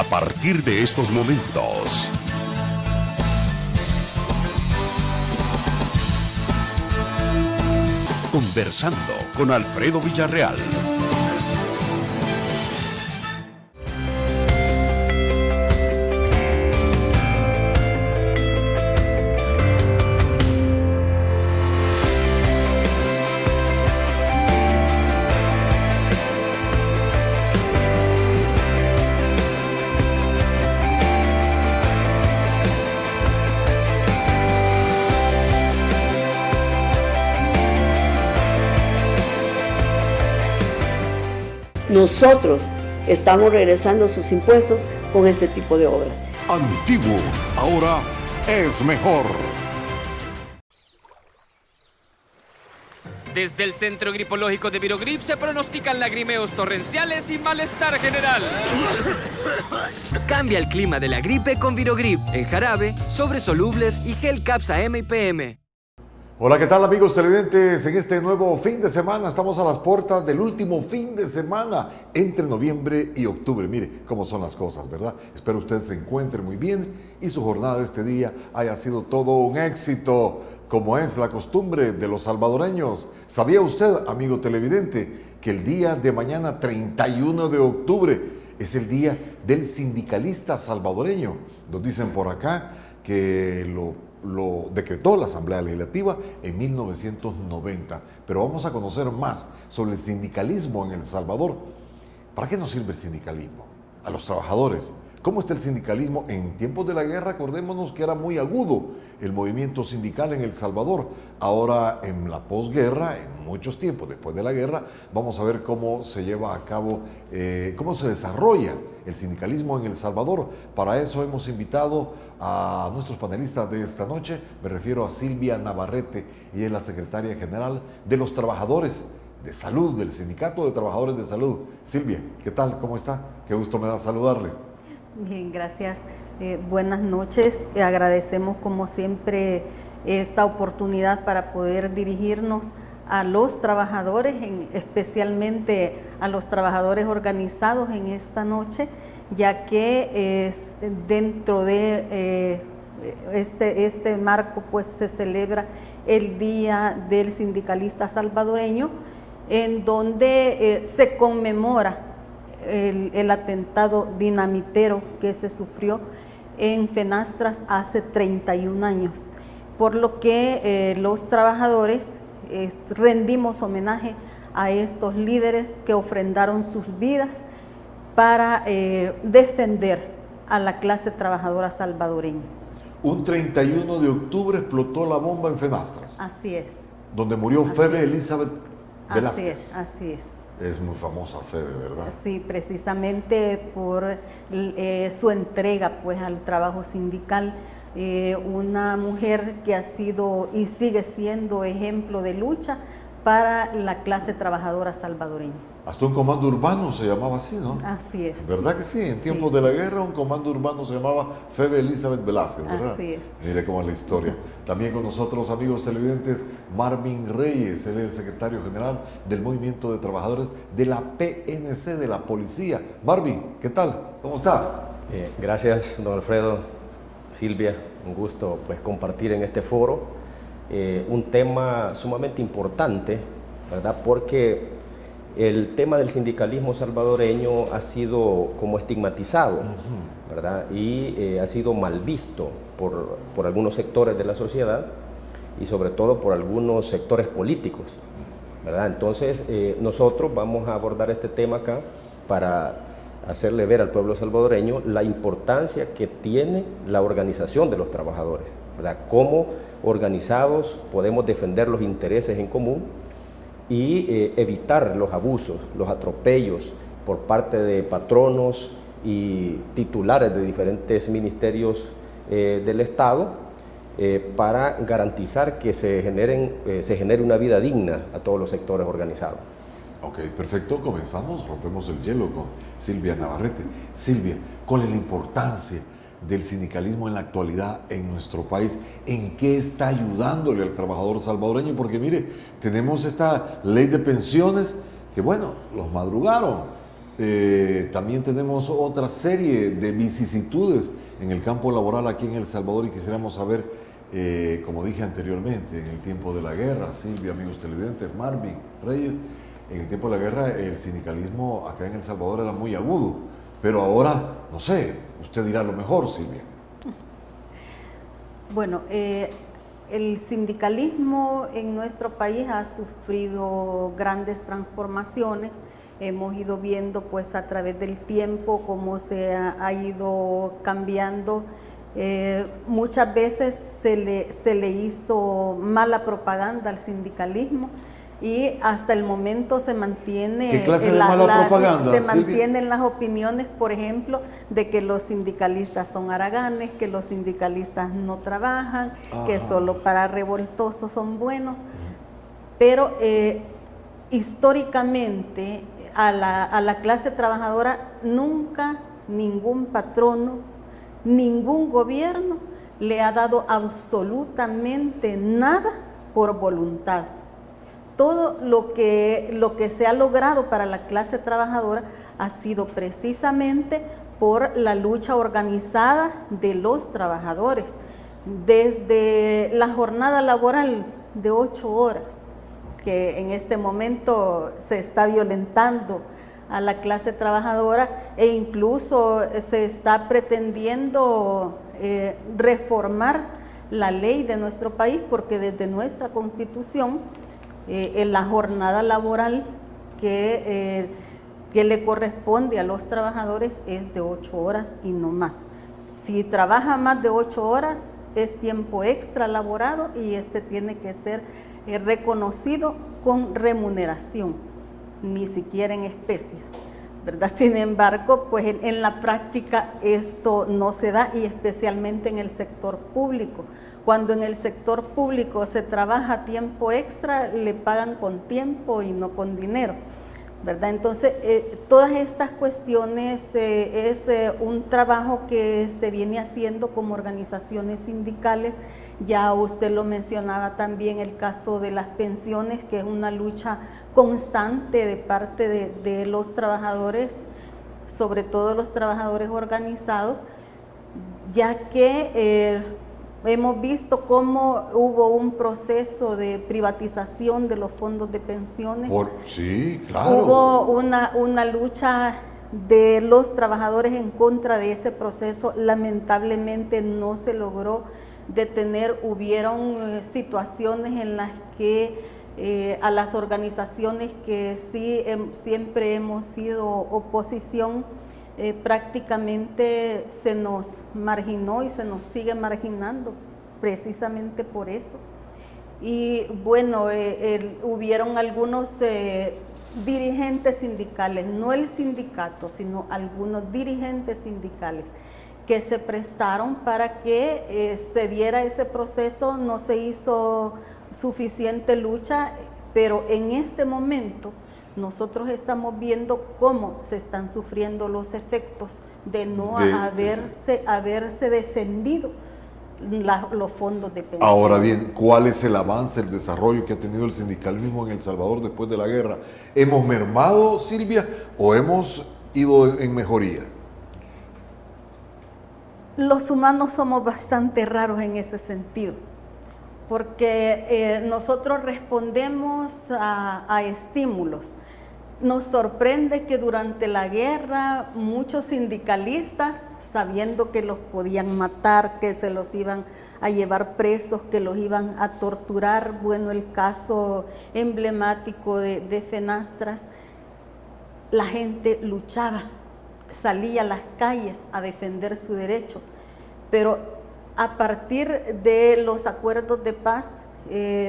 a partir de estos momentos. Conversando con Alfredo Villarreal. Nosotros estamos regresando sus impuestos con este tipo de obras. Antiguo, ahora es mejor. Desde el Centro Gripoliógico de Virogrip se pronostican lagrimeos torrenciales y malestar general. Cambia el clima de la gripe con Virogrip, en jarabe, sobres solubles y gel Capsa M y PM. Hola, ¿qué tal amigos televidentes? En este nuevo fin de semana estamos a las puertas del último fin de semana entre noviembre y octubre. Mire cómo son las cosas, ¿verdad? Espero usted se encuentre muy bien y su jornada de este día haya sido todo un éxito, como es la costumbre de los salvadoreños. ¿Sabía usted, amigo televidente, que el día de mañana, 31 de octubre, es el día del sindicalista salvadoreño? Nos dicen por acá que lo decretó la Asamblea Legislativa en 1990. Pero vamos a conocer más sobre el sindicalismo en El Salvador. ¿Para qué nos sirve el sindicalismo? A los trabajadores. ¿Cómo está el sindicalismo? En tiempos de la guerra, acordémonos que era muy agudo el movimiento sindical en El Salvador. Ahora, en la posguerra, en muchos tiempos después de la guerra, vamos a ver cómo se lleva a cabo, cómo se desarrolla el sindicalismo en El Salvador. Para eso hemos invitado a nuestros panelistas de esta noche. Me refiero a Silvia Navarrete, y es la secretaria general de los trabajadores de salud, del Sindicato de Trabajadores de Salud. Silvia, ¿qué tal? ¿Cómo está? Qué gusto me da saludarle. Bien, gracias. Buenas noches. Agradecemos como siempre esta oportunidad para poder dirigirnos a los trabajadores, especialmente a los trabajadores organizados en esta noche, ya que es dentro de este marco pues se celebra el Día del Sindicalista Salvadoreño, en donde se conmemora el atentado dinamitero que se sufrió en Fenastras hace 31 años, por lo que los trabajadores rendimos homenaje a estos líderes que ofrendaron sus vidas para defender a la clase trabajadora salvadoreña. Un 31 de octubre explotó la bomba en Fenastras. Así es. Donde murió Febe Elizabeth Velázquez. Así es. Es muy famosa Febe, ¿verdad? Sí, precisamente por su entrega pues al trabajo sindical. Una mujer que ha sido y sigue siendo ejemplo de lucha para la clase trabajadora salvadoreña. Hasta un comando urbano se llamaba así, ¿no? Así es. ¿Verdad que sí? En tiempos de la guerra un comando urbano se llamaba Febe Elizabeth Velázquez, ¿verdad? Así es. Mire cómo es la historia. También con nosotros, amigos televidentes, Marvin Reyes, él es el secretario general del Movimiento de Trabajadores de la PNC, de la Policía. Marvin, ¿qué tal? ¿Cómo está? Gracias, don Alfredo, Silvia, un gusto pues compartir en este foro un tema sumamente importante, ¿verdad? Porque el tema del sindicalismo salvadoreño ha sido como estigmatizado, ¿verdad? Y ha sido mal visto por algunos sectores de la sociedad y sobre todo por algunos sectores políticos, ¿verdad? Entonces nosotros vamos a abordar este tema acá para hacerle ver al pueblo salvadoreño la importancia que tiene la organización de los trabajadores, ¿verdad? Cómo organizados podemos defender los intereses en común y evitar los abusos, los atropellos por parte de patronos y titulares de diferentes ministerios del Estado para garantizar que se genere una vida digna a todos los sectores organizados. Ok, perfecto. Comenzamos, rompemos el hielo con Silvia Navarrete. Silvia, ¿cuál es la importancia del sindicalismo en la actualidad en nuestro país? ¿En qué está ayudándole al trabajador salvadoreño? Porque mire, tenemos esta ley de pensiones que bueno, los madrugaron. también tenemos otra serie de vicisitudes en el campo laboral aquí en El Salvador y quisiéramos saber, como dije anteriormente, en el tiempo de la guerra, Silvia, amigos televidentes, Marvin, Reyes, en el tiempo de la guerra el sindicalismo acá en El Salvador era muy agudo, pero ahora, no sé, usted dirá lo mejor, Silvia. Bueno, el sindicalismo en nuestro país ha sufrido grandes transformaciones. Hemos ido viendo pues a través del tiempo cómo se ha ido cambiando. Muchas veces se le hizo mala propaganda al sindicalismo y hasta el momento se mantiene. ¿Qué clase de mala propaganda, se Silvia? mantienen las opiniones, por ejemplo, de que los sindicalistas son haraganes, que los sindicalistas no trabajan, que solo para revoltosos son buenos. Pero históricamente a la clase trabajadora nunca ningún patrono, ningún gobierno le ha dado absolutamente nada por voluntad. Todo lo que se ha logrado para la clase trabajadora ha sido precisamente por la lucha organizada de los trabajadores. Desde la jornada laboral de 8 horas, que en este momento se está violentando a la clase trabajadora e incluso se está pretendiendo reformar la ley de nuestro país, porque desde nuestra Constitución la jornada laboral que le corresponde a los trabajadores es de 8 horas y no más. Si trabaja más de 8 horas es tiempo extra laborado y tiene que ser reconocido con remuneración, ni siquiera en especies, ¿verdad? Sin embargo, pues en la práctica esto no se da, y especialmente en el sector público. Cuando en el sector público se trabaja tiempo extra, le pagan con tiempo y no con dinero, ¿verdad? Entonces, todas estas cuestiones es un trabajo que se viene haciendo como organizaciones sindicales. Ya usted lo mencionaba también, el caso de las pensiones, que es una lucha constante de parte de los trabajadores, sobre todo los trabajadores organizados, ya que hemos visto cómo hubo un proceso de privatización de los fondos de pensiones. Sí, claro. Hubo una lucha de los trabajadores en contra de ese proceso. Lamentablemente no se logró detener. Hubieron situaciones en las que a las organizaciones que sí siempre hemos sido oposición, prácticamente se nos marginó y se nos sigue marginando precisamente por eso. Y bueno, hubieron algunos dirigentes sindicales, no el sindicato, sino algunos dirigentes sindicales que se prestaron para que se diera ese proceso. No se hizo suficiente lucha, pero en este momento nosotros estamos viendo cómo se están sufriendo los efectos de no haberse defendido los fondos de pensión. Ahora bien, ¿cuál es el avance, el desarrollo que ha tenido el sindicalismo en El Salvador después de la guerra? ¿Hemos mermado, Silvia, o hemos ido en mejoría? Los humanos somos bastante raros en ese sentido, porque nosotros respondemos a estímulos. Nos sorprende que durante la guerra muchos sindicalistas, sabiendo que los podían matar, que se los iban a llevar presos, que los iban a torturar, bueno, el caso emblemático de Fenastras, la gente luchaba, salía a las calles a defender su derecho, pero a partir de los acuerdos de paz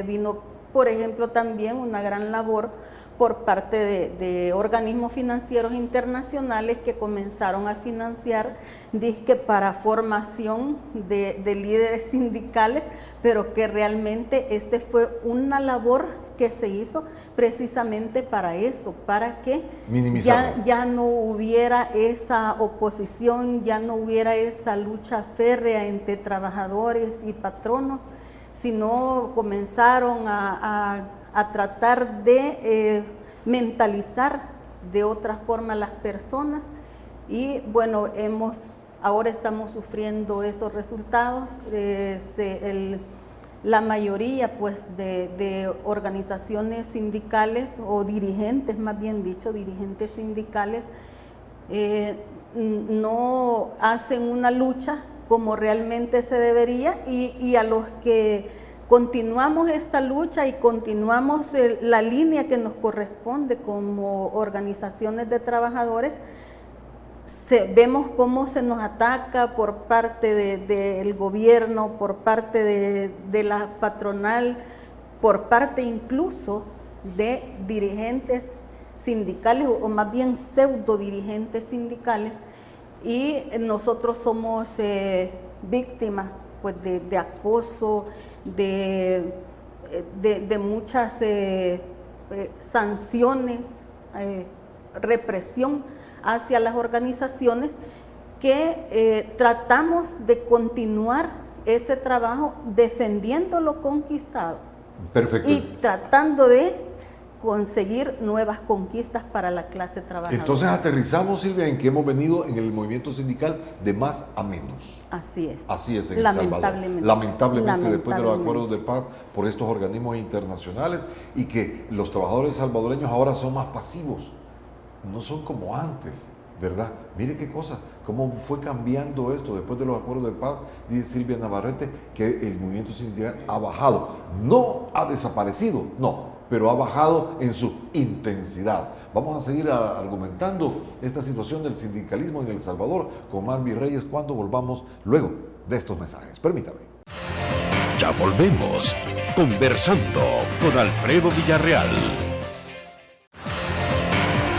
vino, por ejemplo, también una gran labor por parte de organismos financieros internacionales que comenzaron a financiar disque para formación de líderes sindicales, pero que realmente fue una labor que se hizo precisamente para eso, para que ya no hubiera esa oposición, ya no hubiera esa lucha férrea entre trabajadores y patronos, sino comenzaron a tratar de mentalizar de otra forma las personas y bueno, ahora estamos sufriendo esos resultados. La mayoría pues de organizaciones sindicales o dirigentes, más bien dicho, dirigentes sindicales, no hacen una lucha como realmente se debería y a los que continuamos esta lucha y continuamos la línea que nos corresponde como organizaciones de trabajadores, vemos cómo se nos ataca por parte del gobierno, por parte de la patronal, por parte incluso de dirigentes sindicales o más bien pseudo dirigentes sindicales, y nosotros somos víctimas pues de acoso, de muchas sanciones, represión hacia las organizaciones que tratamos de continuar ese trabajo defendiendo lo conquistado. Perfecto. Y tratando de conseguir nuevas conquistas para la clase trabajadora. Entonces aterrizamos, Silvia, en que hemos venido en el movimiento sindical de más a menos. Así es. Así es en El Salvador. Lamentablemente, después de los acuerdos de paz por estos organismos internacionales, y que los trabajadores salvadoreños ahora son más pasivos, no son como antes, ¿verdad? Mire qué cosa, cómo fue cambiando esto después de los acuerdos de paz. Dice Silvia Navarrete que el movimiento sindical ha bajado, no ha desaparecido, no, pero ha bajado en su intensidad. Vamos a seguir argumentando esta situación del sindicalismo en El Salvador con Marvin Reyes cuando volvamos luego de estos mensajes. Permítame. Ya volvemos, conversando con Alfredo Villarreal.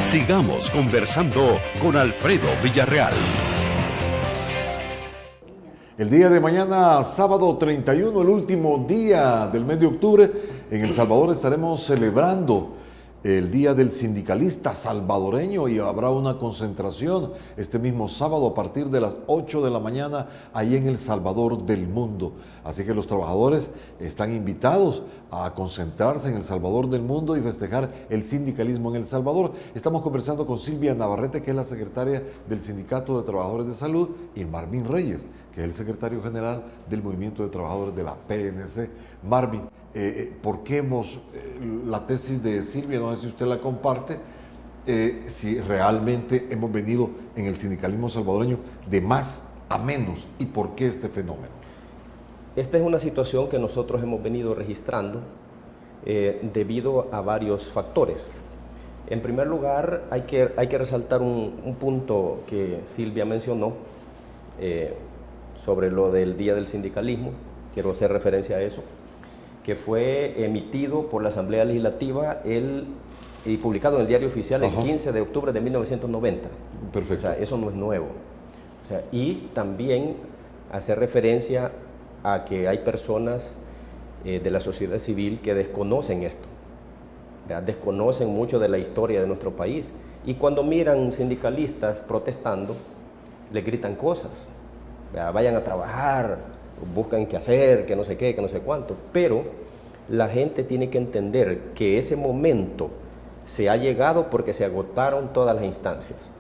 Sigamos conversando con Alfredo Villarreal. El día de mañana, sábado 31, el último día del mes de octubre, en El Salvador estaremos celebrando el Día del Sindicalista Salvadoreño y habrá una concentración este mismo sábado a partir de las 8 de la mañana ahí en El Salvador del Mundo. Así que los trabajadores están invitados a concentrarse en El Salvador del Mundo y festejar el sindicalismo en El Salvador. Estamos conversando con Silvia Navarrete, que es la secretaria del Sindicato de Trabajadores de Salud, y Marvin Reyes, que es el secretario general del Movimiento de Trabajadores de la PNC. Marvin, ¿por qué la tesis de Silvia, no sé si usted la comparte, si realmente hemos venido en el sindicalismo salvadoreño de más a menos, y por qué este fenómeno? Esta es una situación que nosotros hemos venido registrando debido a varios factores. En primer lugar, hay que resaltar un punto que Silvia mencionó sobre lo del Día del Sindicalismo. Quiero hacer referencia a eso, que fue emitido por la Asamblea Legislativa y publicado en el Diario Oficial el 15 de octubre de 1990. Perfecto. O sea, eso no es nuevo. O sea, y también hacer referencia a que hay personas de la sociedad civil que desconocen esto, ¿verdad? Desconocen mucho de la historia de nuestro país, y cuando miran sindicalistas protestando, les gritan cosas, ¿verdad? Vayan a trabajar, buscan qué hacer, que no sé qué, que no sé cuánto, pero la gente tiene que entender que ese momento se ha llegado porque se agotaron todas las instancias.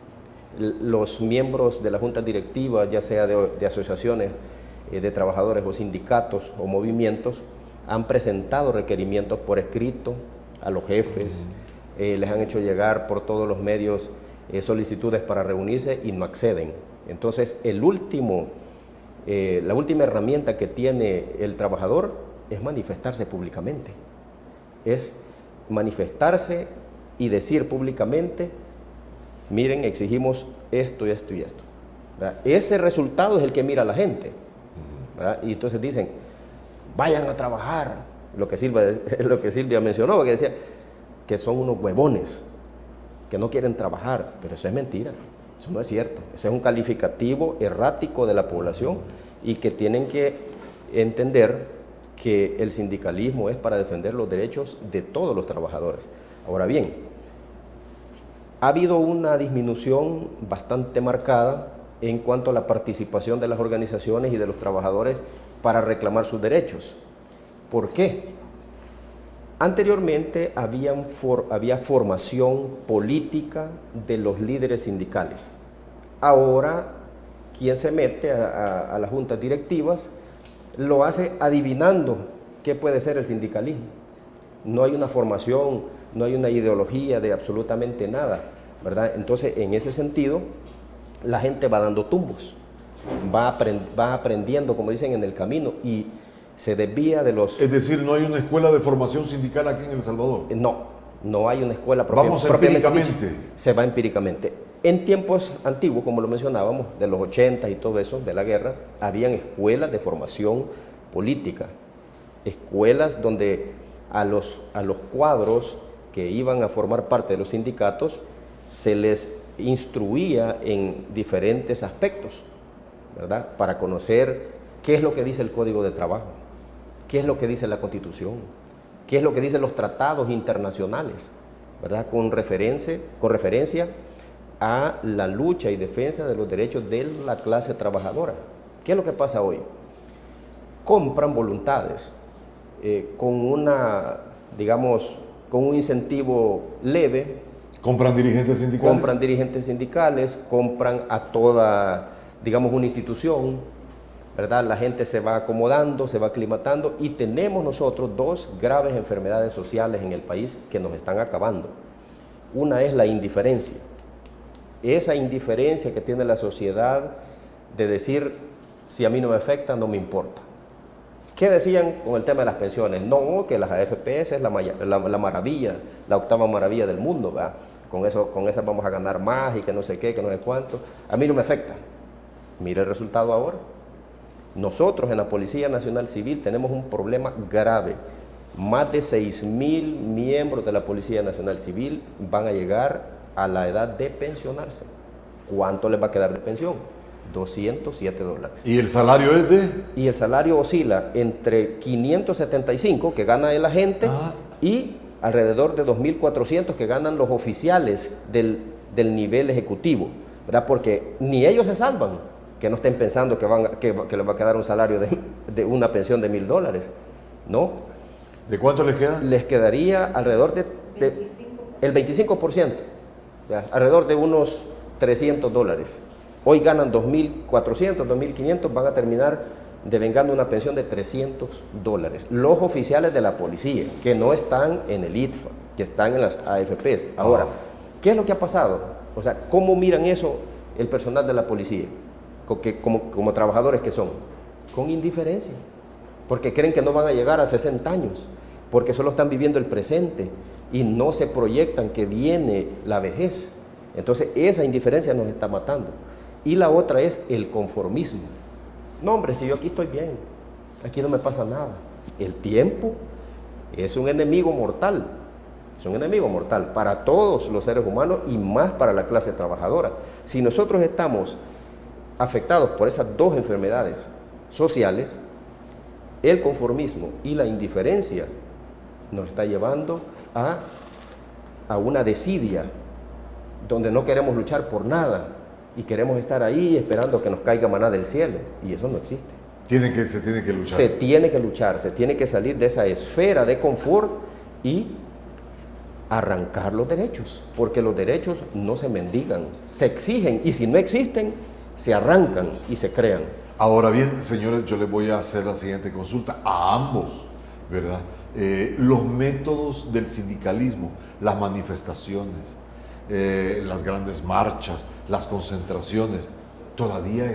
Los miembros de la junta directiva, ya sea de asociaciones de trabajadores o sindicatos o movimientos, han presentado requerimientos por escrito a los jefes, les han hecho llegar por todos los medios solicitudes para reunirse y no acceden. Entonces, la última herramienta que tiene el trabajador es manifestarse públicamente. Es manifestarse y decir públicamente: miren, exigimos esto y esto y esto, ¿verdad? Ese resultado es el que mira la gente, ¿verdad? Y entonces dicen: vayan a trabajar. Lo que Silvia mencionó, que decía que son unos huevones, que no quieren trabajar, pero eso es mentira. Eso no es cierto. Ese es un calificativo errático de la población, y que tienen que entender que el sindicalismo es para defender los derechos de todos los trabajadores. Ahora bien, ha habido una disminución bastante marcada en cuanto a la participación de las organizaciones y de los trabajadores para reclamar sus derechos. ¿Por qué? Anteriormente había formación política de los líderes sindicales. Ahora, quien se mete a las juntas directivas lo hace adivinando qué puede ser el sindicalismo. No hay una formación, no hay una ideología de absolutamente nada, ¿verdad? Entonces, en ese sentido, la gente va dando tumbos, va aprendiendo, como dicen, en el camino, y se desvía de los... Es decir, no hay una escuela de formación sindical aquí en El Salvador. No hay una escuela Vamos empíricamente. Se va empíricamente. En tiempos antiguos, como lo mencionábamos, de los 80 y todo eso, de la guerra, habían escuelas de formación política, escuelas donde a los cuadros que iban a formar parte de los sindicatos se les instruía en diferentes aspectos, ¿verdad? Para conocer qué es lo que dice el Código de Trabajo, qué es lo que dice la Constitución, qué es lo que dicen los tratados internacionales, ¿verdad? Con referencia a la lucha y defensa de los derechos de la clase trabajadora. ¿Qué es lo que pasa hoy? Compran voluntades con un incentivo leve. ¿Compran dirigentes sindicales? Compran dirigentes sindicales, compran a toda, una institución, ¿verdad? La gente se va acomodando, se va aclimatando, y tenemos nosotros dos graves enfermedades sociales en el país que nos están acabando. Una es la indiferencia. Esa indiferencia que tiene la sociedad de decir, si a mí no me afecta, no me importa. ¿Qué decían con el tema de las pensiones? No, que las AFPs es la maravilla, la octava maravilla del mundo, ¿verdad? Con esas vamos a ganar más y que no sé qué, que no sé cuánto. A mí no me afecta. Mire el resultado ahora. Nosotros en la Policía Nacional Civil tenemos un problema grave. Más de 6,000 miembros de la Policía Nacional Civil van a llegar a la edad de pensionarse. ¿Cuánto les va a quedar de pensión? $207. ¿Y el salario es de? Y el salario oscila entre 575 que gana el agente y alrededor de 2.400 que ganan los oficiales del nivel ejecutivo, ¿verdad? Porque ni ellos se salvan, que no estén pensando que les va a quedar un salario de una pensión de $1,000, ¿no? ¿De cuánto les queda? Les quedaría alrededor el 25%, ¿ya? Alrededor de unos $300. Hoy ganan 2.400, 2.500, van a terminar devengando una pensión de $300. Los oficiales de la policía, que no están en el ITFA, que están en las AFPs. Ahora, ¿qué es lo que ha pasado? O sea, ¿cómo miran eso el personal de la policía? Como trabajadores que son, con indiferencia, porque creen que no van a llegar a 60 años, porque solo están viviendo el presente y no se proyectan que viene la vejez. Entonces esa indiferencia nos está matando. Y la otra es el conformismo. No, hombre, si yo aquí estoy bien, aquí no me pasa nada. El tiempo es un enemigo mortal. Es un enemigo mortal para todos los seres humanos y más para la clase trabajadora. Si nosotros estamos afectados por esas dos enfermedades sociales, el conformismo y la indiferencia nos está llevando a una desidia donde no queremos luchar por nada y queremos estar ahí esperando que nos caiga maná del cielo, y eso no existe. Se tiene que luchar. Se tiene que luchar, se tiene que salir de esa esfera de confort y arrancar los derechos, porque los derechos no se mendigan, se exigen, y si no existen, se arrancan y se crean. Ahora bien, señores, yo les voy a hacer la siguiente consulta a ambos, ¿verdad? Los métodos del sindicalismo, las manifestaciones, las grandes marchas, las concentraciones, ¿todavía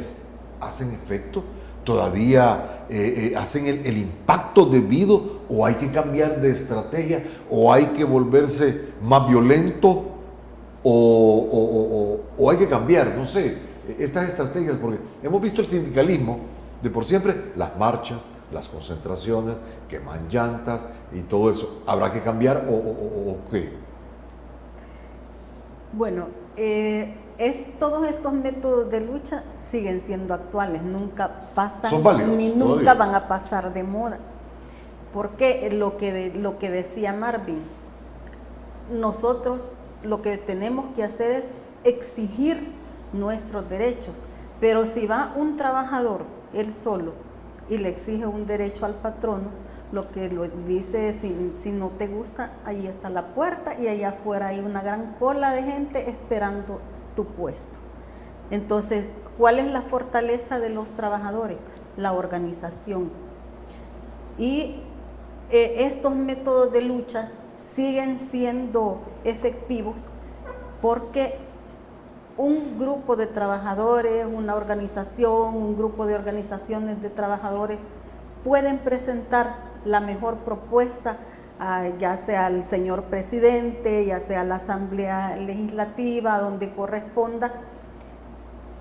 hacen efecto? ¿Todavía hacen el impacto debido, o hay que cambiar de estrategia, o hay que volverse más violento, o hay que cambiar, no sé, estas estrategias? Porque hemos visto el sindicalismo de por siempre, las marchas, las concentraciones, queman llantas y todo eso. ¿Habrá que cambiar o qué? Bueno, todos estos métodos de lucha siguen siendo actuales, nunca pasan. Son válidos, ni nunca van a pasar de moda. Porque lo que decía Marvin, nosotros lo que tenemos que hacer es exigir nuestros derechos, pero si va un trabajador él solo y le exige un derecho al patrono, lo que lo dice, si no te gusta, ahí está la puerta y allá afuera hay una gran cola de gente esperando tu puesto. Entonces, ¿cuál es la fortaleza de los trabajadores? La organización. Y estos métodos de lucha siguen siendo efectivos porque un grupo de trabajadores, una organización, un grupo de organizaciones de trabajadores pueden presentar la mejor propuesta, ya sea al señor presidente, ya sea a la Asamblea Legislativa, donde corresponda,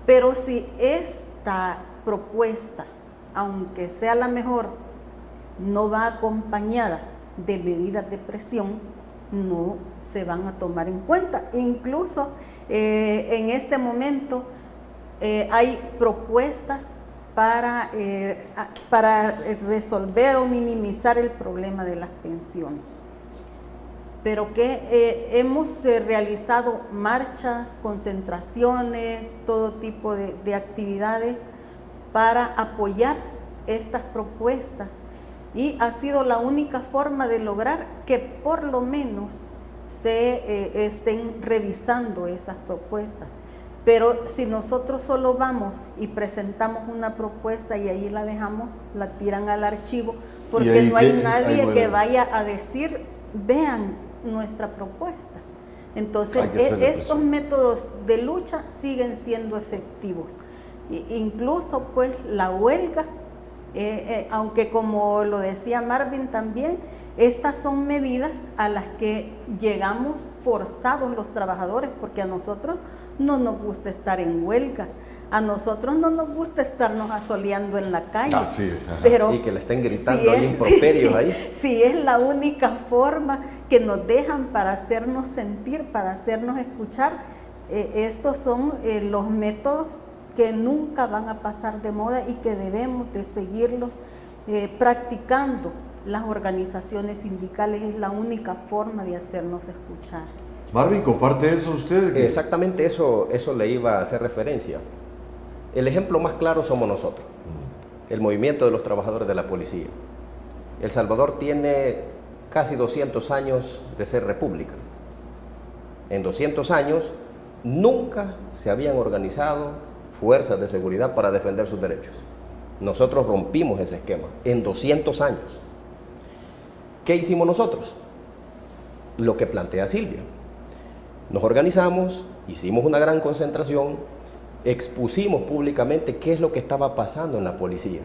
pero si esta propuesta, aunque sea la mejor, no va acompañada de medidas de presión, no se van a tomar en cuenta. Incluso en este momento hay propuestas para resolver o minimizar el problema de las pensiones. Pero que hemos realizado marchas, concentraciones, todo tipo de actividades para apoyar estas propuestas. Y ha sido la única forma de lograr que por lo menos se estén revisando esas propuestas. Pero si nosotros solo vamos y presentamos una propuesta y ahí la dejamos, la tiran al archivo, porque no hay nadie que vaya a decir, vean nuestra propuesta. Entonces, estos métodos de lucha siguen siendo efectivos. Incluso, pues, la huelga, aunque como lo decía Marvin también, estas son medidas a las que llegamos forzados los trabajadores, porque a nosotros no nos gusta estar en huelga, a nosotros no nos gusta estarnos asoleando en la calle. Pero y que le estén gritando ahí improperios ahí. Sí, es la única forma que nos dejan para hacernos sentir, para hacernos escuchar. Estos son los métodos que nunca van a pasar de moda y que debemos de seguirlos practicando. Las organizaciones sindicales es la única forma de hacernos escuchar. Marvin, ¿comparte eso usted? Exactamente eso le iba a hacer referencia. El ejemplo más claro somos nosotros, el movimiento de los trabajadores de la policía. El Salvador tiene casi 200 años de ser república. En 200 años nunca se habían organizado fuerzas de seguridad para defender sus derechos. Nosotros rompimos ese esquema en 200 años. ¿Qué hicimos nosotros? Lo que plantea Silvia. Nos organizamos, hicimos una gran concentración, expusimos públicamente qué es lo que estaba pasando en la policía,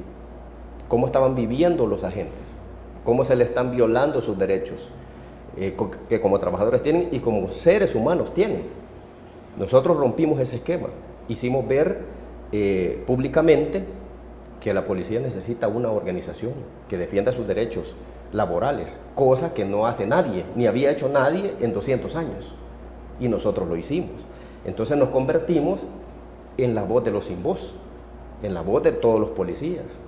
cómo estaban viviendo los agentes, cómo se les están violando sus derechos, que como trabajadores tienen y como seres humanos tienen. Nosotros rompimos ese esquema, hicimos ver públicamente que la policía necesita una organización que defienda sus derechos laborales, cosa que no hace nadie, ni había hecho nadie en 200 años, y nosotros lo hicimos. Entonces nos convertimos en la voz de los sin voz, en la voz de todos los policías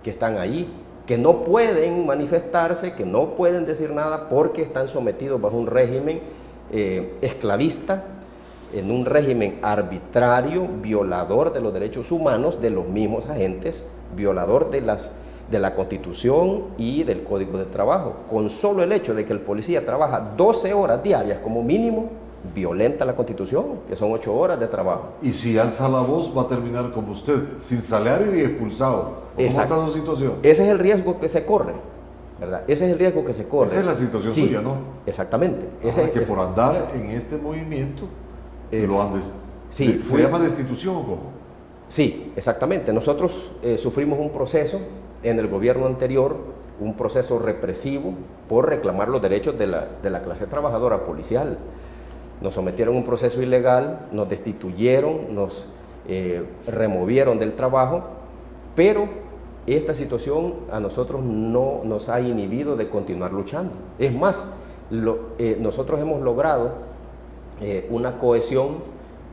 que están ahí, que no pueden manifestarse, que no pueden decir nada porque están sometidos bajo un régimen esclavista, en un régimen arbitrario, violador de los derechos humanos de los mismos agentes, violador de la Constitución y del Código de Trabajo. Con solo el hecho de que el policía trabaja 12 horas diarias como mínimo, violenta la Constitución, que son 8 horas de trabajo. Y si alza la voz, va a terminar como usted, sin salario y expulsado. ¿Cómo está la situación? Ese es el riesgo que se corre, ¿verdad? Ese es el riesgo que se corre. Esa es la situación suya, ¿no? Exactamente. Que por andar en este movimiento, lo han sí, ¿se llama destitución o cómo? Sí, exactamente. Nosotros sufrimos un proceso en el gobierno anterior, un proceso represivo por reclamar los derechos de la clase trabajadora policial. Nos sometieron a un proceso ilegal, nos destituyeron, nos removieron del trabajo, pero esta situación a nosotros no nos ha inhibido de continuar luchando. Es más, nosotros hemos logrado una cohesión,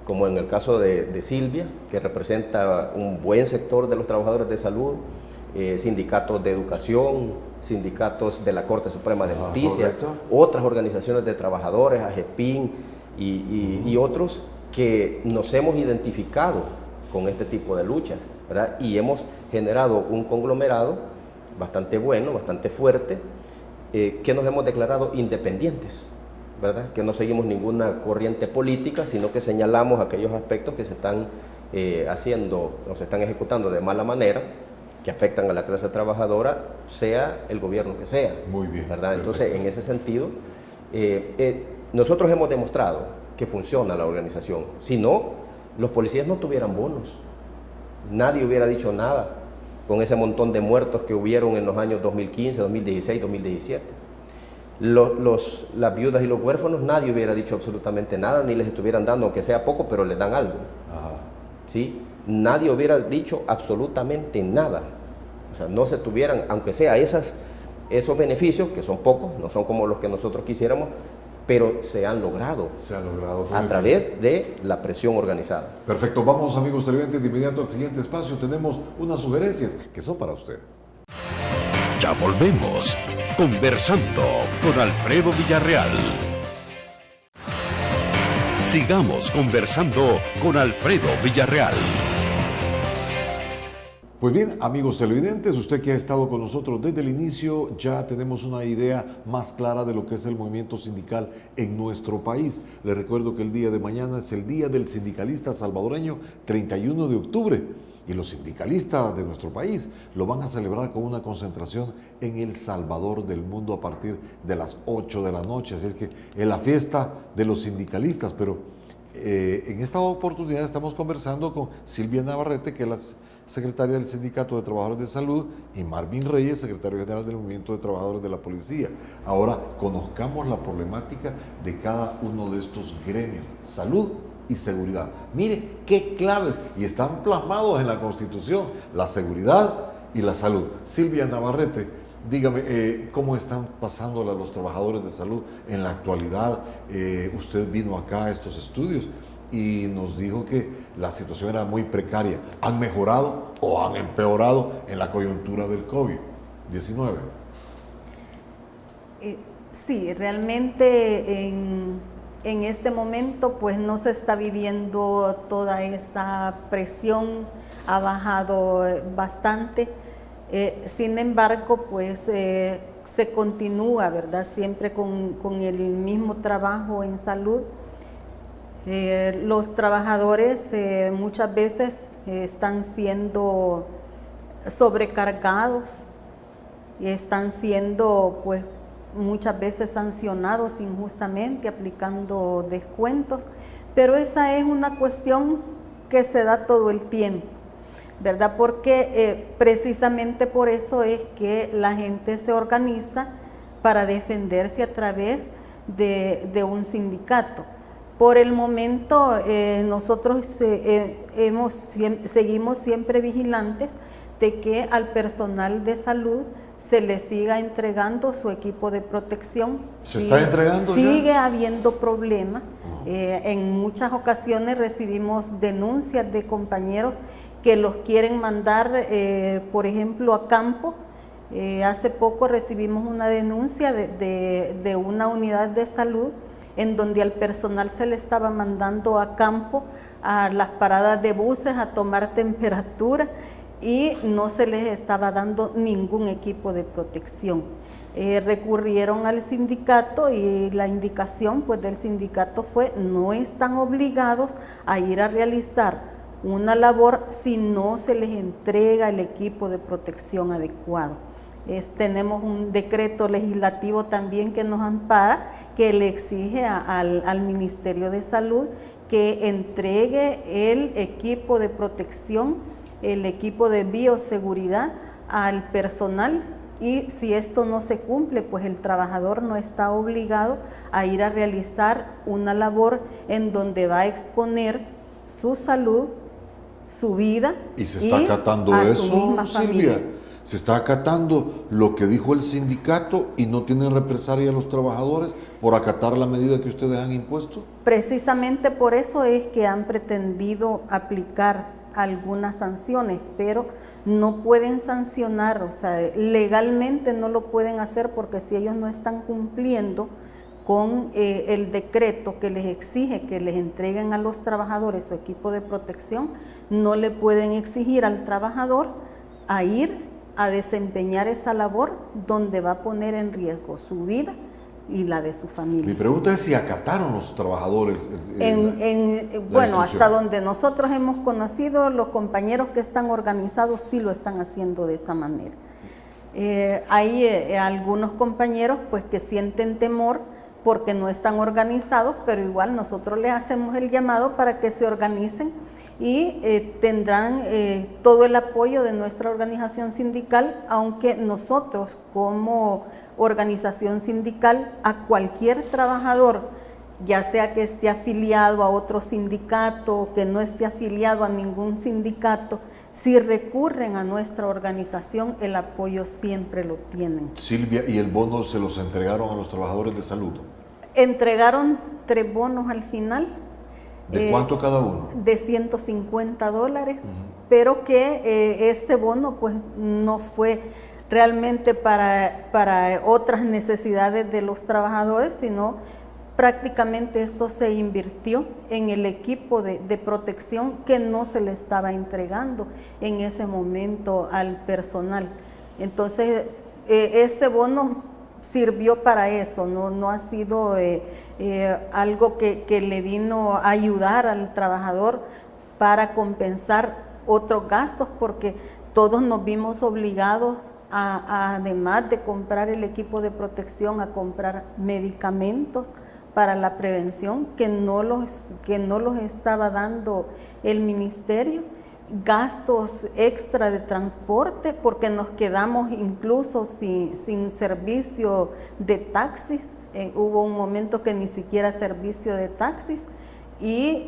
como en el caso de Silvia, que representa un buen sector de los trabajadores de salud, sindicatos de educación, sindicatos de la Corte Suprema de Justicia, otras organizaciones de trabajadores, AGEPIN y otros que nos hemos identificado con este tipo de luchas, ¿verdad? Y hemos generado un conglomerado bastante bueno, bastante fuerte, que nos hemos declarado independientes, ¿verdad? Que no seguimos ninguna corriente política, sino que señalamos aquellos aspectos que se están haciendo o se están ejecutando de mala manera, que afectan a la clase trabajadora, sea el gobierno que sea. Muy bien. ¿Verdad? Entonces, en ese sentido, nosotros hemos demostrado que funciona la organización. Si no, los policías no tuvieran bonos. Nadie hubiera dicho nada con ese montón de muertos que hubieron en los años 2015, 2016, 2017. Las viudas y los huérfanos, nadie hubiera dicho absolutamente nada, ni les estuvieran dando, aunque sea poco, pero les dan algo. Ajá. ¿Sí? Nadie hubiera dicho absolutamente nada. O sea, no se tuvieran, aunque sea esos beneficios, que son pocos, no son como los que nosotros quisiéramos, pero se han logrado. Se han logrado. A través de la presión organizada. Perfecto. Vamos, amigos televidentes, de inmediato al siguiente espacio. Tenemos unas sugerencias que son para usted. Ya volvemos. Conversando con Alfredo Villarreal. Sigamos conversando con Alfredo Villarreal. Pues bien, amigos televidentes, usted que ha estado con nosotros desde el inicio, ya tenemos una idea más clara de lo que es el movimiento sindical en nuestro país. Les recuerdo que el día de mañana es el Día del Sindicalista Salvadoreño, 31 de octubre. Y los sindicalistas de nuestro país lo van a celebrar con una concentración en El Salvador del Mundo a partir de las 8 de la noche. Así es que es la fiesta de los sindicalistas, pero en esta oportunidad estamos conversando con Silvia Navarrete, que es la secretaria del Sindicato de Trabajadores de Salud, y Marvin Reyes, secretario general del Movimiento de Trabajadores de la Policía. Ahora conozcamos la problemática de cada uno de estos gremios: salud y seguridad. Mire qué claves, y están plasmados en la Constitución: la seguridad y la salud. Silvia Navarrete, dígame, ¿cómo están pasándola los trabajadores de salud en la actualidad? Usted vino acá a estos estudios y nos dijo que la situación era muy precaria. ¿Han mejorado o han empeorado en la coyuntura del COVID-19? Sí, realmente en este momento pues no se está viviendo toda esa presión, ha bajado bastante. Sin embargo, pues se continúa, ¿verdad? Siempre con el mismo trabajo en salud. Los trabajadores muchas veces están siendo sobrecargados y están siendo pues muchas veces sancionados injustamente, aplicando descuentos, pero esa es una cuestión que se da todo el tiempo, ¿verdad? Porque precisamente por eso es que la gente se organiza para defenderse a través de un sindicato. Por el momento nosotros seguimos siempre vigilantes de que al personal de salud se le siga entregando su equipo de protección. ¿Se está entregando ya? Sigue habiendo problemas. En muchas ocasiones recibimos denuncias de compañeros que los quieren mandar, por ejemplo, a campo. Hace poco recibimos una denuncia de una unidad de salud en donde al personal se le estaba mandando a campo a las paradas de buses a tomar temperatura y no se les estaba dando ningún equipo de protección. Recurrieron al sindicato y la indicación pues del sindicato fue: no están obligados a ir a realizar una labor si no se les entrega el equipo de protección adecuado. Tenemos un decreto legislativo también que nos ampara, que le exige al Ministerio de Salud que entregue el equipo de protección, el equipo de bioseguridad al personal, y si esto no se cumple, pues el trabajador no está obligado a ir a realizar una labor en donde va a exponer su salud, su vida y se está acatando a eso, su misma familia. Silvia. Se está acatando lo que dijo el sindicato y no tienen represalia los trabajadores por acatar la medida que ustedes han impuesto. Precisamente por eso es que han pretendido aplicar algunas sanciones, pero no pueden sancionar, o sea, legalmente no lo pueden hacer, porque si ellos no están cumpliendo con el decreto que les exige que les entreguen a los trabajadores su equipo de protección, no le pueden exigir al trabajador a ir a desempeñar esa labor donde va a poner en riesgo su vida y la de su familia. Mi pregunta es si acataron los trabajadores. Bueno, hasta donde nosotros hemos conocido, los compañeros que están organizados sí lo están haciendo de esa manera. Hay algunos compañeros pues que sienten temor porque no están organizados, pero igual nosotros les hacemos el llamado para que se organicen y tendrán todo el apoyo de nuestra organización sindical, aunque nosotros como organización sindical a cualquier trabajador, ya sea que esté afiliado a otro sindicato o que no esté afiliado a ningún sindicato, si recurren a nuestra organización, el apoyo siempre lo tienen. Silvia, ¿y el bono se los entregaron a los trabajadores de salud? Entregaron 3 bonos al final. ¿De cuánto cada uno? De $150, pero que este bono pues no fue realmente para otras necesidades de los trabajadores, sino prácticamente esto se invirtió en el equipo de protección que no se le estaba entregando en ese momento al personal. Entonces, ese bono sirvió para eso, no ha sido algo que le vino a ayudar al trabajador para compensar otros gastos, porque todos nos vimos obligados además de comprar el equipo de protección, a comprar medicamentos para la prevención que no los estaba dando el ministerio, gastos extra de transporte porque nos quedamos incluso sin servicio de taxis, hubo un momento que ni siquiera servicio de taxis y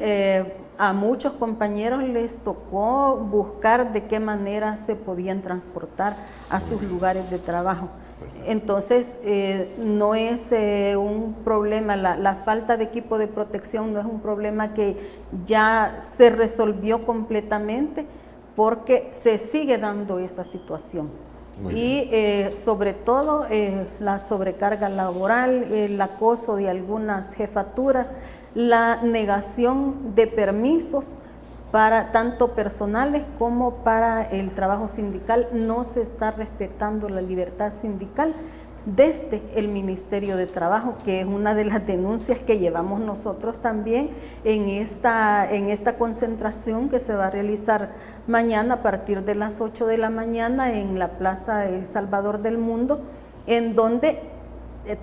a muchos compañeros les tocó buscar de qué manera se podían transportar a sus lugares de trabajo. Entonces, no es un problema, la falta de equipo de protección no es un problema que ya se resolvió completamente, porque se sigue dando esa situación. Y sobre todo la sobrecarga laboral, el acoso de algunas jefaturas, la negación de permisos para tanto personales como para el trabajo sindical. No se está respetando la libertad sindical desde el Ministerio de Trabajo, que es una de las denuncias que llevamos nosotros también en esta concentración que se va a realizar mañana a partir de las 8 de la mañana en la Plaza El Salvador del Mundo, en donde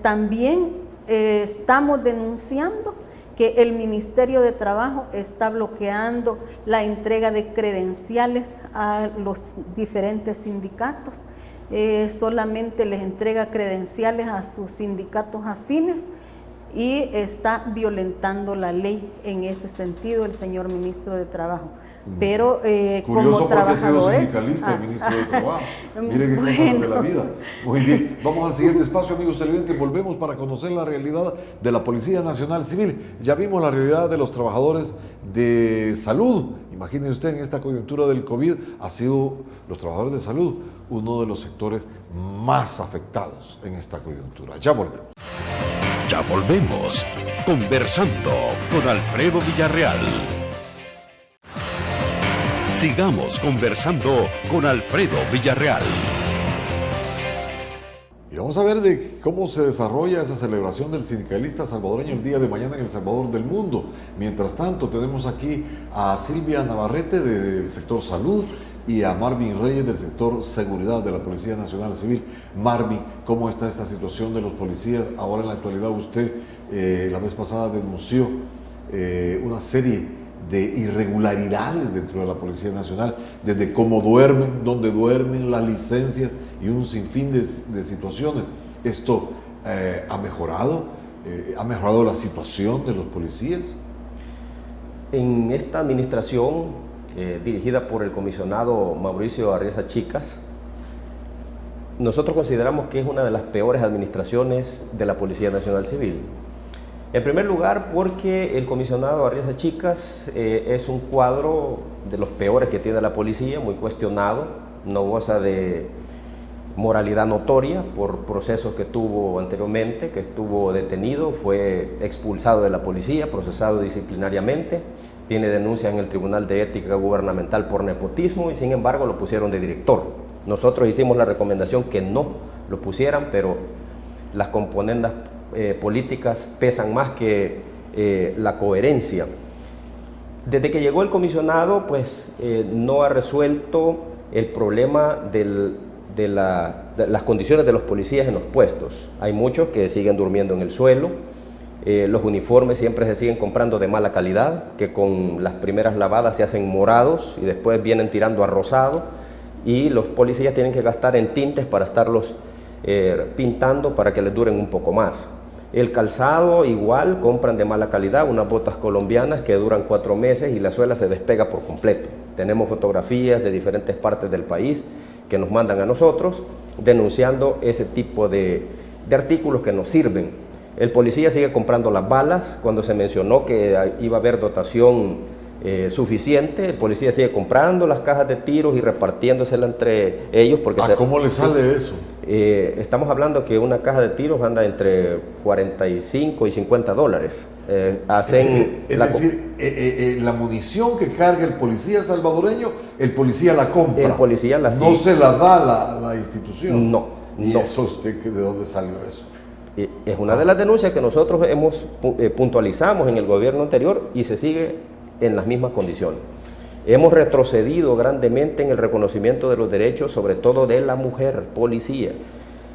también estamos denunciando que el Ministerio de Trabajo está bloqueando la entrega de credenciales a los diferentes sindicatos. Solamente les entrega credenciales a sus sindicatos afines y está violentando la ley en ese sentido el señor ministro de Trabajo. Pero como trabajadores... Curioso porque ha sido sindicalista el ministro de Trabajo. Mire qué cosas de la vida. Muy bien, vamos al siguiente espacio, amigos televidentes. Volvemos para conocer la realidad de la Policía Nacional Civil. Ya vimos la realidad de los trabajadores de salud. Imagínense usted, en esta coyuntura del COVID, ha sido los trabajadores de salud uno de los sectores más afectados en esta coyuntura. Ya volvemos. Ya volvemos. Conversando con Alfredo Villarreal. Sigamos conversando con Alfredo Villarreal. Y vamos a ver de cómo se desarrolla esa celebración del sindicalista salvadoreño el día de mañana en El Salvador del Mundo. Mientras tanto, tenemos aquí a Silvia Navarrete del sector salud y a Marvin Reyes del sector seguridad de la Policía Nacional Civil. Marvin, ¿cómo está esta situación de los policías? Ahora en la actualidad usted la vez pasada denunció una serie de irregularidades dentro de la Policía Nacional, desde cómo duermen, dónde duermen, las licencias y un sinfín de situaciones. ¿Esto ha mejorado? ¿Ha mejorado la situación de los policías? En esta administración dirigida por el comisionado Mauricio Arriaza Chicas, nosotros consideramos que es una de las peores administraciones de la Policía Nacional Civil. En primer lugar, porque el comisionado Arriaza Chicas es un cuadro de los peores que tiene la policía, muy cuestionado, no goza de moralidad notoria por procesos que tuvo anteriormente, que estuvo detenido, fue expulsado de la policía, procesado disciplinariamente, tiene denuncias en el Tribunal de Ética Gubernamental por nepotismo y sin embargo lo pusieron de director. Nosotros hicimos la recomendación que no lo pusieran, pero las componendas políticas pesan más que la coherencia. Desde que llegó el comisionado, pues no ha resuelto el problema de las condiciones de los policías en los puestos. Hay muchos que siguen durmiendo en el suelo, los uniformes siempre se siguen comprando de mala calidad, que con las primeras lavadas se hacen morados y después vienen tirando a rosado, y los policías tienen que gastar en tintes para estarlos pintando para que les duren un poco más. El calzado igual, compran de mala calidad, unas botas colombianas que duran 4 meses y la suela se despega por completo. Tenemos fotografías de diferentes partes del país que nos mandan a nosotros denunciando ese tipo de artículos que nos sirven. El policía sigue comprando las balas. Cuando se mencionó que iba a haber dotación suficiente, el policía sigue comprando las cajas de tiros y repartiéndoselas entre ellos. Porque ¿Cómo le sale eso? Estamos hablando que una caja de tiros anda entre 45 y 50 dólares. La munición que carga el policía salvadoreño, el policía la compra. El policía la no se la da la institución. No. ¿Y eso usted de dónde salió eso? Es una de las denuncias que nosotros puntualizamos en el gobierno anterior y se sigue en las mismas condiciones. Hemos retrocedido grandemente en el reconocimiento de los derechos, sobre todo de la mujer policía.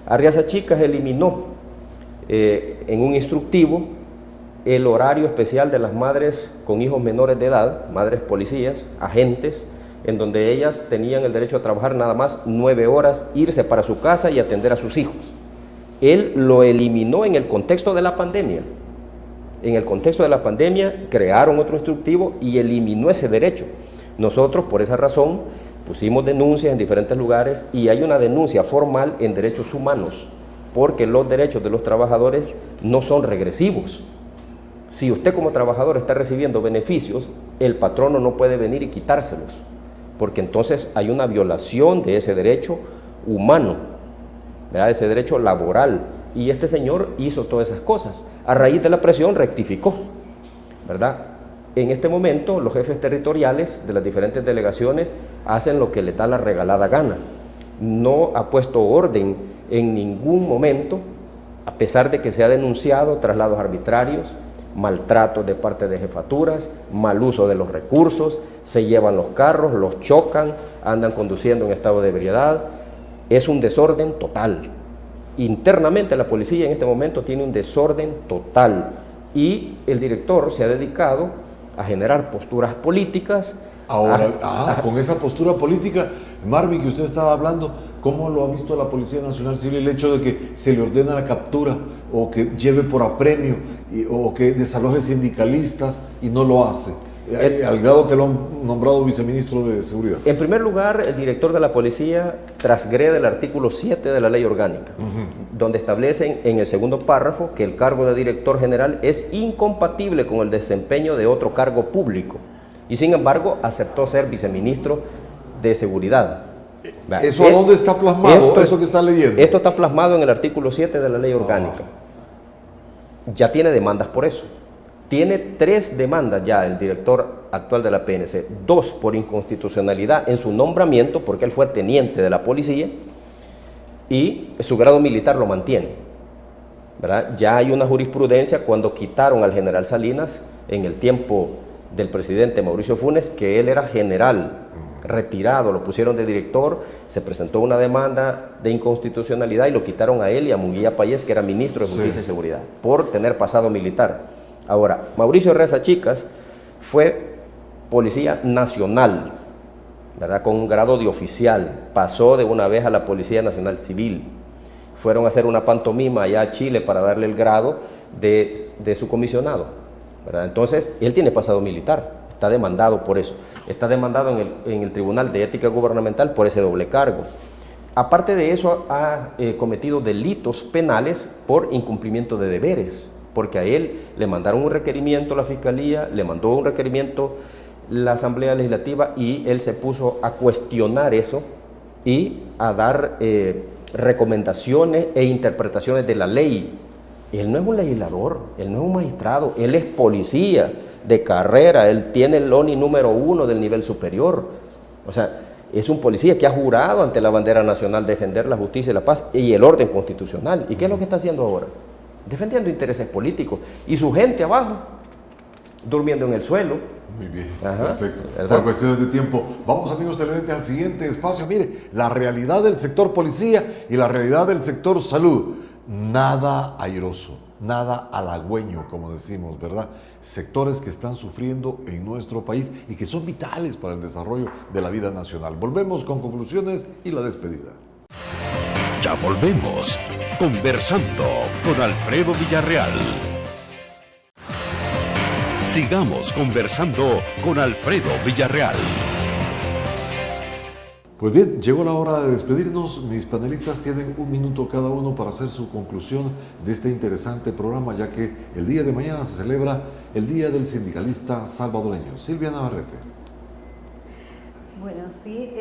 Arriazachicas eliminó en un instructivo el horario especial de las madres con hijos menores de edad, madres policías, agentes, en donde ellas tenían el derecho a trabajar nada más 9 horas, irse para su casa y atender a sus hijos. Él lo eliminó en el contexto de la pandemia. En el contexto de la pandemia crearon otro instructivo y eliminó ese derecho. Nosotros, por esa razón, pusimos denuncias en diferentes lugares y hay una denuncia formal en derechos humanos, porque los derechos de los trabajadores no son regresivos. Si usted como trabajador está recibiendo beneficios, el patrono no puede venir y quitárselos, porque entonces hay una violación de ese derecho humano, ¿verdad? Ese derecho laboral. Y este señor hizo todas esas cosas. A raíz de la presión rectificó, ¿verdad? En este momento los jefes territoriales de las diferentes delegaciones hacen lo que les da la regalada gana. No ha puesto orden en ningún momento, a pesar de que se ha denunciado traslados arbitrarios, maltratos de parte de jefaturas, mal uso de los recursos, se llevan los carros, los chocan, andan conduciendo en estado de ebriedad. Es un desorden total. Internamente la policía en este momento tiene un desorden total y el director se ha dedicado a generar posturas políticas. Ahora, con esa postura política, Marvin, que usted estaba hablando, ¿cómo lo ha visto la Policía Nacional Civil el hecho de que se le ordena la captura o que lleve por apremio o que desaloje sindicalistas y no lo hace? Al grado que lo han nombrado viceministro de Seguridad. En primer lugar, el director de la policía transgrede el artículo 7 de la ley orgánica, donde establecen en el segundo párrafo que el cargo de director general es incompatible con el desempeño de otro cargo público. Y sin embargo, aceptó ser viceministro de Seguridad. ¿Eso a dónde está plasmado? ¿Eso que está leyendo? Esto está plasmado en el artículo 7 de la ley orgánica. Ya tiene demandas por eso. Tiene 3 demandas ya el director actual de la PNC, 2 por inconstitucionalidad en su nombramiento, porque él fue teniente de la policía, y su grado militar lo mantiene, ¿verdad? Ya hay una jurisprudencia cuando quitaron al general Salinas en el tiempo del presidente Mauricio Funes, que él era general, retirado, lo pusieron de director, se presentó una demanda de inconstitucionalidad y lo quitaron a él y a Munguía Payés, que era ministro de Justicia y Seguridad, por tener pasado militar. Ahora, Mauricio Arriazachicas fue policía nacional, ¿verdad? Con un grado de oficial, pasó de una vez a la Policía Nacional Civil. Fueron a hacer una pantomima allá a Chile para darle el grado de su comisionado, ¿verdad? Entonces, él tiene pasado militar, está demandado por eso. Está demandado en el Tribunal de Ética Gubernamental por ese doble cargo. Aparte de eso, ha cometido delitos penales por incumplimiento de deberes, porque a él le mandaron un requerimiento la Fiscalía, le mandó un requerimiento la Asamblea Legislativa y él se puso a cuestionar eso y a dar recomendaciones e interpretaciones de la ley. Él no es un legislador, él no es un magistrado, él es policía de carrera, él tiene el ONI número 1 del nivel superior. O sea, Es un policía que ha jurado ante la bandera nacional defender la justicia y la paz y el orden constitucional. ¿Y qué es lo que está haciendo ahora? Defendiendo intereses políticos. Y su gente abajo, durmiendo en el suelo. Muy bien, Ajá, perfecto. ¿verdad? Por cuestiones de tiempo, vamos amigos televidentes al siguiente espacio. Mire, la realidad del sector policía y la realidad del sector salud. Nada airoso, nada halagüeño, como decimos, ¿verdad? Sectores que están sufriendo en nuestro país y que son vitales para el desarrollo de la vida nacional. Volvemos con conclusiones y la despedida. Ya volvemos. Conversando con Alfredo Villarreal. Sigamos conversando con Alfredo Villarreal. Pues bien, llegó la hora de despedirnos. Mis panelistas tienen 1 minuto cada uno para hacer su conclusión de este interesante programa, ya que el día de mañana se celebra el Día del Sindicalista Salvadoreño. Silvia Navarrete. Bueno, sí,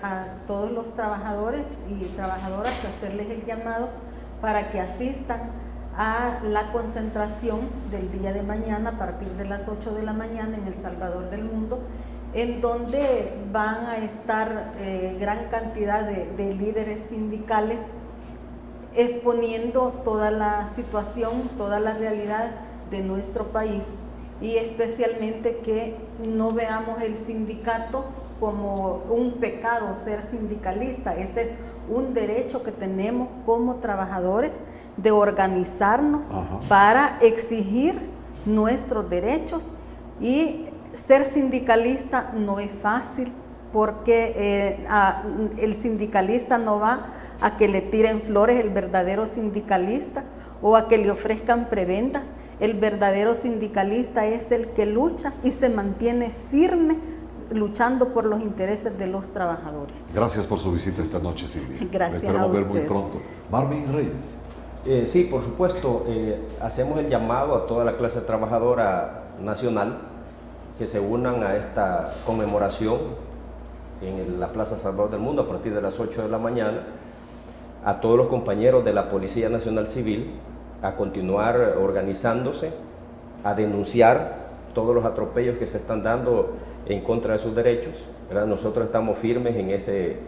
a todos los trabajadores y trabajadoras hacerles el llamado para que asistan a la concentración del día de mañana a partir de las 8 de la mañana en El Salvador del Mundo, en donde van a estar gran cantidad de líderes sindicales exponiendo toda la situación, toda la realidad de nuestro país, y especialmente que no veamos el sindicato como un pecado ser sindicalista. Ese es un derecho que tenemos como trabajadores de organizarnos para exigir nuestros derechos, y ser sindicalista no es fácil porque el sindicalista no va a que le tiren flores. El verdadero sindicalista, o a que le ofrezcan prebendas. El verdadero sindicalista es el que lucha y se mantiene firme luchando por los intereses de los trabajadores. Gracias por su visita esta noche, Silvia. Gracias. La esperamos a ver muy usted. pronto. Marvin Reyes. Sí, por supuesto, hacemos el llamado a toda la clase trabajadora nacional que se unan a esta conmemoración en la Plaza Salvador del Mundo a partir de las 8 de la mañana, a todos los compañeros de la Policía Nacional Civil a continuar organizándose, a denunciar todos los atropellos que se están dando en contra de sus derechos, ¿verdad? Nosotros estamos firmes en ese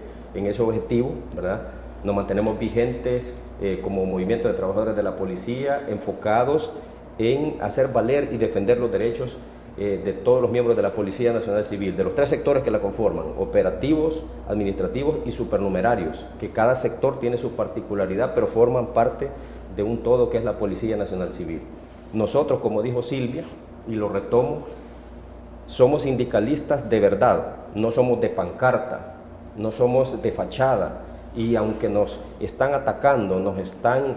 objetivo, ¿verdad? Nos mantenemos vigentes como movimiento de trabajadores de la policía, enfocados en hacer valer y defender los derechos de todos los miembros de la Policía Nacional Civil, de los 3 sectores que la conforman: operativos, administrativos y supernumerarios, que cada sector tiene su particularidad, pero forman parte de un todo que es la Policía Nacional Civil. Nosotros, como dijo Silvia, y lo retomo, somos sindicalistas de verdad, no somos de pancarta, no somos de fachada, y aunque nos están atacando, nos están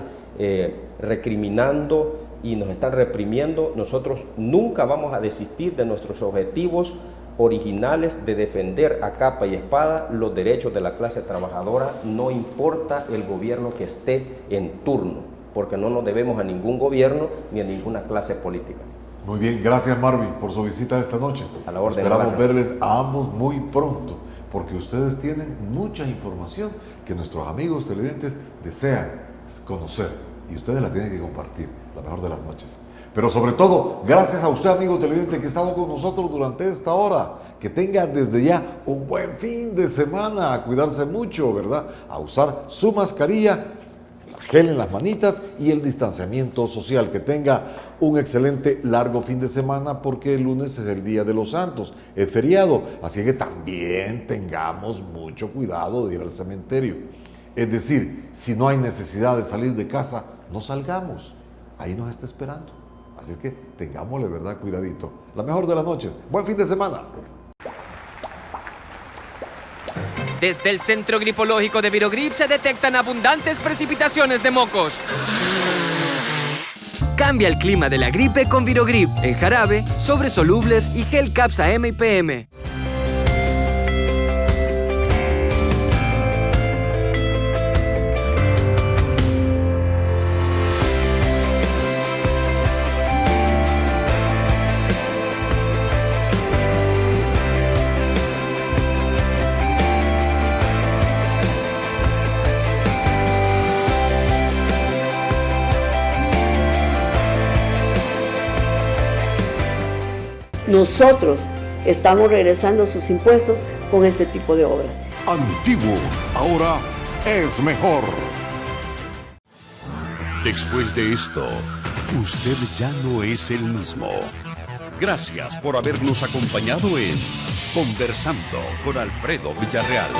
recriminando y nos están reprimiendo, nosotros nunca vamos a desistir de nuestros objetivos originales de defender a capa y espada los derechos de la clase trabajadora, no importa el gobierno que esté en turno, porque no nos debemos a ningún gobierno ni a ninguna clase política. Muy bien, gracias Marvin por su visita esta noche. A la orden. Esperamos verles a ambos muy pronto, porque ustedes tienen mucha información que nuestros amigos televidentes desean conocer, y ustedes la tienen que compartir. La mejor de las noches. Pero sobre todo, gracias a usted, amigo televidente, que ha estado con nosotros durante esta hora. Que tenga desde ya un buen fin de semana, a cuidarse mucho, ¿verdad? A usar su mascarilla, gel en las manitas y el distanciamiento social. Que tenga un excelente largo fin de semana, porque el lunes es el Día de los Santos, es feriado, así que también tengamos mucho cuidado de ir al cementerio. Es decir, si no hay necesidad de salir de casa, no salgamos. Ahí nos está esperando. Así que tengámosle, ¿verdad? Cuidadito. La mejor de las noches. Buen fin de semana. Desde el Centro Gripológico de Virogrip se detectan abundantes precipitaciones de mocos. Cambia el clima de la gripe con Virogrip, en jarabe, sobres solubles y gel Capsa M y PM. Nosotros estamos regresando sus impuestos con este tipo de obras. Antiguo, ahora es mejor. Después de esto, usted ya no es el mismo. Gracias por habernos acompañado en Conversando con Alfredo Villarreal.